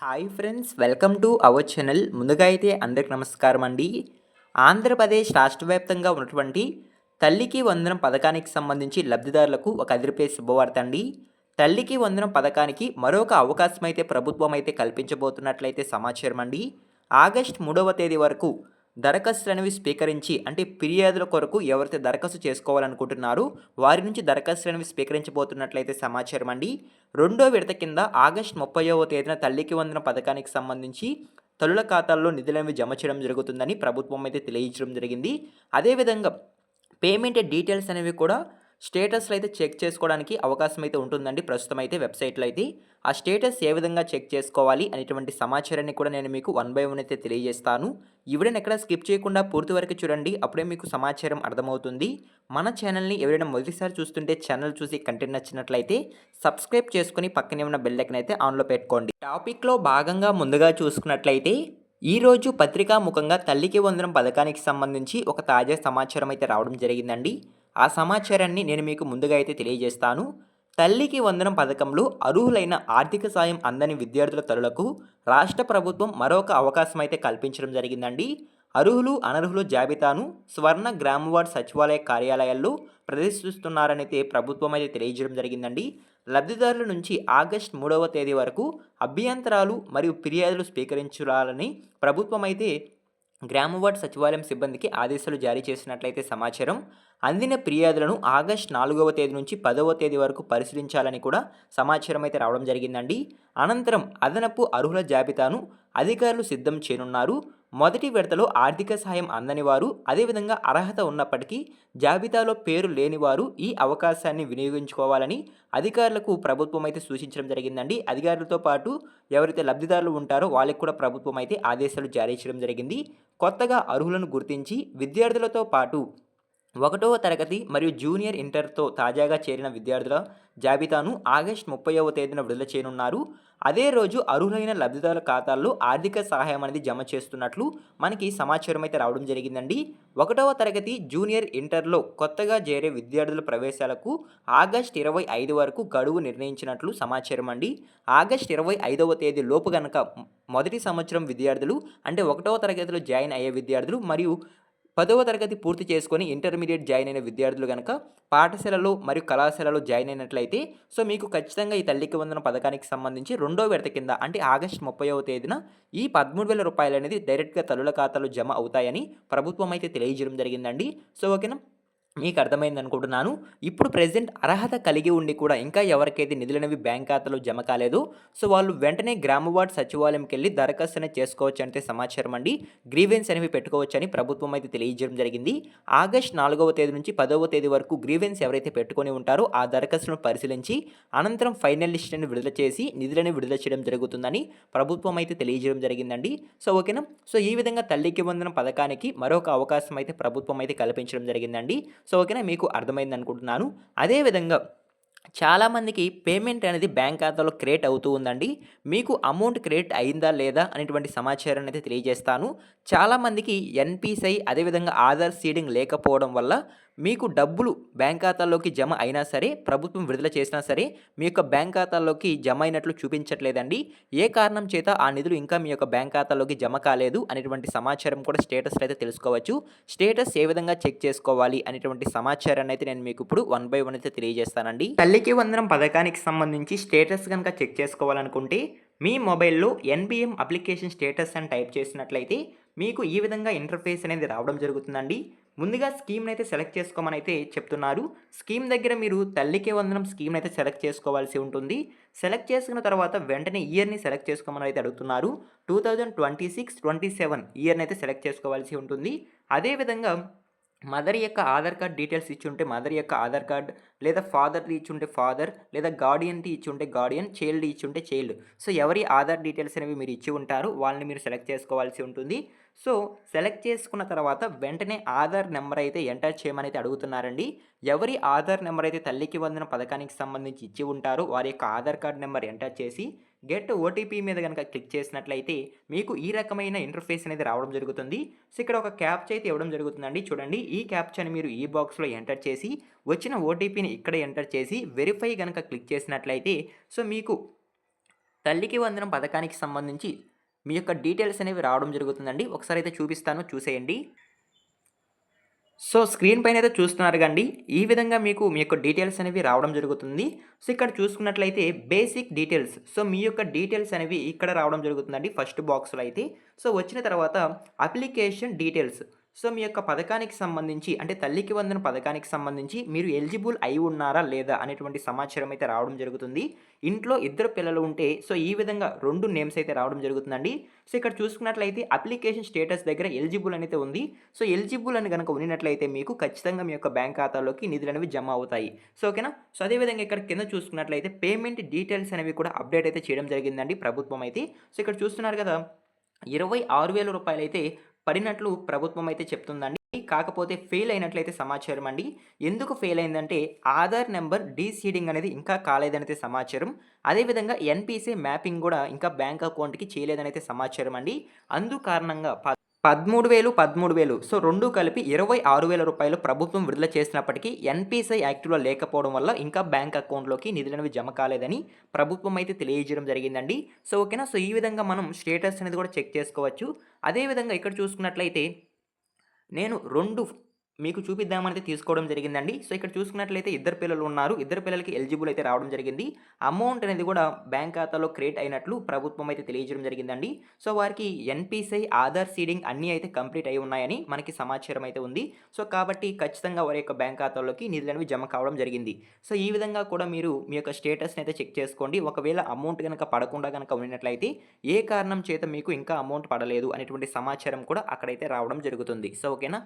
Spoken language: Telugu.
Hi friends, welcome to our channel. ముందుగా అయితే అందరికి నమస్కారం అండి. ఆంధ్రప్రదేశ్ రాష్ట్ర వ్యాప్తంగా ఉన్నటువంటి తల్లికి వందనం పథకానికి సంబంధించి లబ్ధిదారులకు ఒక అదిరిపే శుభవార్త అండి. తల్లికి వందనం పథకానికి మరొక అవకాశం అయితే ప్రభుత్వం అయితే కల్పించబోతున్నట్లయితే సమాచారం అండి. ఆగస్టు 3వ తేదీ వరకు దరఖాస్తులు అనేవి స్వీకరించి, అంటే ఫిర్యాదుల కొరకు ఎవరైతే దరఖాస్తు చేసుకోవాలనుకుంటున్నారో వారి నుంచి దరఖాస్తులు అనేవి స్వీకరించబోతున్నట్లయితే సమాచారం అండి. రెండో విడత కింద ఆగస్టు 30వ తేదీన తల్లికి వందనం పథకానికి సంబంధించి తల్లుల ఖాతాల్లో నిధులనేవి జమ చేయడం జరుగుతుందని ప్రభుత్వం అయితే తెలియజేయడం జరిగింది. అదేవిధంగా పేమెంట్ డీటెయిల్స్ అనేవి కూడా స్టేటస్లో అయితే చెక్ చేసుకోవడానికి అవకాశం అయితే ఉంటుందండి. ప్రస్తుతం అయితే వెబ్సైట్లో అయితే ఆ స్టేటస్ ఏ విధంగా చెక్ చేసుకోవాలి అనేటువంటి సమాచారాన్ని కూడా నేను మీకు వన్ బై వన్ అయితే తెలియజేస్తాను. ఈ వీడియోని ఎక్కడ స్కిప్ చేయకుండా పూర్తి వరకు చూడండి, అప్పుడే మీకు సమాచారం అర్థమవుతుంది. మన ఛానల్ని ఎవరైనా మొదటిసారి చూస్తుంటే ఛానల్ చూసి కంటెంట్ నచ్చినట్లయితే సబ్స్క్రైబ్ చేసుకుని పక్కనే ఉన్న బెల్ ఐకాన్ అయితే ఆన్లో పెట్టుకోండి. టాపిక్లో భాగంగా ముందుగా చూసుకున్నట్లయితే ఈరోజు పత్రికాముఖంగా తల్లికి వందనం పథకానికి సంబంధించి ఒక తాజా సమాచారం అయితే రావడం జరిగిందండి. ఆ సమాచారాన్ని నేను మీకు ముందుగా అయితే తెలియజేస్తాను. తల్లికి వందనం పథకంలో అర్హులైన ఆర్థిక సాయం అందని విద్యార్థుల తల్లులకు రాష్ట్ర ప్రభుత్వం మరొక అవకాశం అయితే కల్పించడం జరిగిందండి. అర్హులు అనర్హుల జాబితాను స్వర్ణ గ్రామవార్డ్ సచివాలయ కార్యాలయాల్లో ప్రదర్శిస్తున్నారనైతే ప్రభుత్వం అయితే తెలియజేయడం జరిగిందండి. లబ్ధిదారుల నుంచి ఆగస్టు 3వ తేదీ వరకు అభ్యంతరాలు మరియు ఫిర్యాదులు స్వీకరించాలని ప్రభుత్వం అయితే గ్రామవార్డ్ సచివాలయం సిబ్బందికి ఆదేశాలు జారీ చేసినట్లయితే సమాచారం. అందిన ఫిర్యాదులను ఆగస్టు 4వ తేదీ నుంచి 10వ తేదీ వరకు పరిశీలించాలని కూడా సమాచారం అయితే రావడం జరిగిందండి. అనంతరం అదనపు అర్హుల జాబితాను అధికారులు సిద్ధం చేయనున్నారు. మొదటి విడతలో ఆర్థిక సహాయం అందని వారు, అదేవిధంగా అర్హత ఉన్నప్పటికీ జాబితాలో పేరు లేని వారు ఈ అవకాశాన్ని వినియోగించుకోవాలని అధికారులకు ప్రభుత్వం అయితే సూచించడం జరిగిందండి. అధికారులతో పాటు ఎవరైతే లబ్ధిదారులు ఉంటారో వాళ్ళకి కూడా ప్రభుత్వం అయితే ఆదేశాలు జారీ చేయడం జరిగింది. కొత్తగా అర్హులను గుర్తించి విద్యార్థులతో పాటు 1వ తరగతి మరియు జూనియర్ ఇంటర్తో తాజాగా చేరిన విద్యార్థుల జాబితాను ఆగస్టు 30వ తేదీన విడుదల చేయనున్నారు. అదే రోజు అర్హులైన లబ్ధిదారుల ఖాతాల్లో ఆర్థిక సహాయం అనేది జమ చేస్తున్నట్లు మనకి సమాచారం అయితే రావడం జరిగిందండి. 1వ తరగతి జూనియర్ ఇంటర్లో కొత్తగా చేరే విద్యార్థుల ప్రవేశాలకు ఆగస్టు 25 వరకు గడువు నిర్ణయించినట్లు సమాచారం అండి. ఆగస్టు 25వ తేదీ లోపు గనక మొదటి సంవత్సరం విద్యార్థులు, అంటే 1వ తరగతిలో జాయిన్ అయ్యే విద్యార్థులు మరియు 10వ తరగతి పూర్తి చేసుకొని ఇంటర్మీడియట్ జాయిన్ అయిన విద్యార్థులు కనుక పాఠశాలలో మరియు కళాశాలలో జాయిన్ అయినట్లయితే మీకు ఖచ్చితంగా ఈ తల్లికి వందనం పథకానికి సంబంధించి రెండో విడత కింద, అంటే ఆగస్టు 30వ తేదీన ఈ 13,000 రూపాయలు అనేది డైరెక్ట్గా తల్లుల ఖాతాలో జమ అవుతాయని ప్రభుత్వం అయితే తెలియజేయడం జరిగిందండి. ఓకేనా, మీకు అర్థమైంది అనుకుంటున్నాను. ఇప్పుడు ప్రెజెంట్ అర్హత కలిగి ఉండి కూడా ఇంకా ఎవరికైతే నిధులనేవి బ్యాంక్ ఖాతాలో జమ కాలేదో వాళ్ళు వెంటనే గ్రామవార్డ్ సచివాలయంకి వెళ్ళి దరఖాస్తు అనేది చేసుకోవచ్చు అంటే సమాచారం అండి. గ్రీవెన్స్ అనేవి పెట్టుకోవచ్చు అని ప్రభుత్వం అయితే తెలియజేయడం జరిగింది. ఆగస్టు 4వ తేదీ నుంచి 10వ తేదీ వరకు గ్రీవెన్స్ ఎవరైతే పెట్టుకొని ఉంటారో ఆ దరఖాస్తును పరిశీలించి అనంతరం ఫైనల్ లిస్ట్ అని విడుదల చేసి నిధులను విడుదల చేయడం జరుగుతుందని ప్రభుత్వం అయితే తెలియజేయడం జరిగిందండి. ఓకేనా, ఈ విధంగా తల్లికి వందనం పథకానికి మరొక అవకాశం అయితే ప్రభుత్వం అయితే కల్పించడం జరిగిందండి. ఓకేనా, మీకు అర్థమైంది అనుకుంటున్నాను. అదేవిధంగా చాలామందికి పేమెంట్ అనేది బ్యాంక్ ఖాతాలో క్రియేట్ అవుతూ ఉందండి. మీకు అమౌంట్ క్రియేట్ అయిందా లేదా అనేటువంటి సమాచారాన్ని అయితే తెలియజేస్తాను. చాలామందికి ఎన్పిసిఐ అదేవిధంగా ఆధార్ సీడింగ్ లేకపోవడం వల్ల మీకు డబ్బులు బ్యాంక్ ఖాతాల్లోకి జమ అయినా సరే, ప్రభుత్వం విడుదల చేసినా సరే మీ యొక్క బ్యాంక్ ఖాతాల్లోకి జమ అయినట్లు చూపించట్లేదండి. ఏ కారణం చేత ఆ నిధులు ఇంకా మీ యొక్క బ్యాంక్ ఖాతాలోకి జమ కాలేదు అనేటువంటి సమాచారం కూడా స్టేటస్లో అయితే తెలుసుకోవచ్చు. స్టేటస్ ఏ విధంగా చెక్ చేసుకోవాలి అనేటువంటి సమాచారాన్ని అయితే నేను మీకు ఇప్పుడు వన్ బై వన్ అయితే తెలియజేస్తానండి. తల్లికి వందనం పథకానికి సంబంధించి స్టేటస్ కనుక చెక్ చేసుకోవాలనుకుంటే మీ మొబైల్లో ఎన్బిఎం అప్లికేషన్ స్టేటస్ అని టైప్ చేసినట్లయితే మీకు ఈ విధంగా ఇంటర్ఫేస్ అనేది రావడం జరుగుతుందండి. ముందుగా స్కీమ్ని అయితే సెలెక్ట్ చేసుకోమని అయితే చెప్తున్నారు. స్కీమ్ దగ్గర మీరు తల్లికి వందనం స్కీమ్ని అయితే సెలెక్ట్ చేసుకోవాల్సి ఉంటుంది. సెలెక్ట్ చేసుకున్న తర్వాత వెంటనే ఇయర్ని సెలెక్ట్ చేసుకోమని అయితే అడుగుతున్నారు. 2026-27 ఇయర్ని అయితే సెలెక్ట్ చేసుకోవాల్సి ఉంటుంది. అదేవిధంగా మదర్ యొక్క ఆధార్ కార్డ్ డీటెయిల్స్ ఇచ్చి ఉంటే మదర్ యొక్క ఆధార్ కార్డ్, లేదా ఫాదర్ది ఇచ్చి ఉంటే ఫాదర్, లేదా గార్డియన్ది ఇచ్చి ఉంటే గార్డియన్, చైల్డ్ ఇచ్చి ఉంటే చైల్డ్. ఎవరి ఆధార్ డీటెయిల్స్ అనేవి మీరు ఇచ్చి ఉంటారు వాళ్ళని మీరు సెలెక్ట్ చేసుకోవాల్సి ఉంటుంది. సెలెక్ట్ చేసుకున్న తర్వాత వెంటనే ఆధార్ నెంబర్ అయితే ఎంటర్ చేయమని అయితే అడుగుతున్నారండి. ఎవరి ఆధార్ నెంబర్ అయితే తల్లికి వందనం పథకానికి సంబంధించి ఇచ్చి ఉంటారో వారి యొక్క ఆధార్ కార్డ్ నెంబర్ ఎంటర్ చేసి గెట్ ఓటీపీ మీద కనుక క్లిక్ చేసినట్లయితే మీకు ఈ రకమైన ఇంటర్ఫేస్ అనేది రావడం జరుగుతుంది. ఇక్కడ ఒక క్యాప్చా అయితే ఇవ్వడం జరుగుతుందండి. చూడండి, ఈ క్యాప్చాని మీరు ఈ బాక్స్లో ఎంటర్ చేసి వచ్చిన ఓటీపీని ఇక్కడ ఎంటర్ చేసి వెరిఫై కనుక క్లిక్ చేసినట్లయితే మీకు తల్లికి వందనం పథకానికి సంబంధించి మీ యొక్క డీటెయిల్స్ అనేవి రావడం జరుగుతుందండి. ఒకసారైతే చూపిస్తాను చూసేయండి. సో, స్క్రీన్ పైనైతే చూస్తున్నారు గండి. ఈ విధంగా మీకు మీ యొక్క డీటెయిల్స్ అనేవి రావడం జరుగుతుంది. సో, ఇక్కడ చూసుకున్నట్లయితే బేసిక్ డీటెయిల్స్. సో, మీ యొక్క డీటెయిల్స్ అనేవి ఇక్కడ రావడం జరుగుతుందండి ఫస్ట్ బాక్స్‌లో అయితే. సో, వచ్చిన తర్వాత అప్లికేషన్ డీటెయిల్స్. సో, మీ యొక్క పథకానికి సంబంధించి అంటే తల్లికి వందనం పథకానికి సంబంధించి మీరు ఎలిజిబుల్ అయి ఉన్నారా? లేదా? అనేటువంటి సమాచారం అయితే రావడం జరుగుతుంది. ఇంట్లో ఇద్దరు పిల్లలు ఉంటే సో, ఈ విధంగా 2 నేమ్స్ అయితే రావడం జరుగుతుందండి. సో, ఇక్కడ చూసుకున్నట్లయితే అప్లికేషన్ స్టేటస్ దగ్గర ఎలిజిబుల్ అనైతే ఉంది. సో, ఎలిజిబుల్ అని గనక ఉన్నట్లయితే మీకు ఖచ్చితంగా మీ యొక్క బ్యాంక్ ఖాతాలోకి నిధులనేవి జమ అవుతాయి. సో, ఓకేనా? సో, అదే విధంగా ఇక్కడ కింద చూసుకున్నట్లయితే పేమెంట్ డీటెయిల్స్ అనేవి కూడా అప్డేట్ అయితే చేయడం జరిగిందండి ప్రభుత్వం అయితే. సో, ఇక్కడ చూస్తున్నారు కదా! రూ. 26,000 అయితే పడినట్లు ప్రభుత్వం అయితే చెప్తుందండి. కాకపోతే ఫెయిల్ అయినట్లయితే సమాచారం అండి. ఎందుకు ఫెయిల్ అయిందంటే ఆధార్ నంబర్ డీసీడింగ్ అనేది ఇంకా కాలేదనైతే సమాచారం. అదేవిధంగా ఎన్‌పీసీ మ్యాపింగ్ గూడా ఇంకా బ్యాంక్ అకౌంట్‌కి చేయలేదనైతే సమాచారం అండి. అందు కారణంగా 13,000 సో 2 కలిపి రూ. 26,000 ప్రభుత్వం విడుదల చేసినప్పటికీ ఎన్‌పీసీ యాక్టివ్‌లో లేకపోవడం వల్ల ఇంకా బ్యాంక్ అకౌంట్‌లోకి నిధులనేవి జమ కాలేదని ప్రభుత్వం అయితే తెలియజేయడం జరిగిందండి. సో, ఓకేనా? సో, ఈ విధంగా మనం స్టేటస్ అనేది కూడా చెక్ చేసుకోవచ్చు. అదే విధంగా ఇక్కడ చూసుకున్నట్లయితే నేను 2 మీకు చూపిద్దామనైతే తీసుకోవడం జరిగిందండి. సో, ఇక్కడ చూసుకున్నట్లయితే ఇద్దరు పిల్లలు ఉన్నారు. ఇద్దరు పిల్లలకి ఎలిజిబుల్ అయితే రావడం జరిగింది. అమౌంట్ అనేది కూడా బ్యాంక్ ఖాతాలో క్రియేట్ అయినట్లు ప్రభుత్వం అయితే తెలియజేయడం జరిగిందండి. సో, వారికి ఎన్‌పీసీ, ఆధార్ సీడింగ్ అన్నీ అయితే కంప్లీట్ అయి ఉన్నాయని మనకి సమాచారం అయితే ఉంది. సో, కాబట్టి ఖచ్చితంగా వారి యొక్క బ్యాంక్ ఖాతాల్లోకి నిధులనేవి జమ కావడం జరిగింది. సో, ఈ విధంగా కూడా మీరు మీ యొక్క స్టేటస్‌ని అయితే చెక్ చేసుకోండి. ఒకవేళ అమౌంట్ గనక పడకుండా గనక ఉన్నట్లయితే ఏ కారణం చేత మీకు ఇంకా అమౌంట్ పడలేదు అనేటువంటి సమాచారం కూడా అక్కడైతే రావడం జరుగుతుంది. సో, ఓకేనా?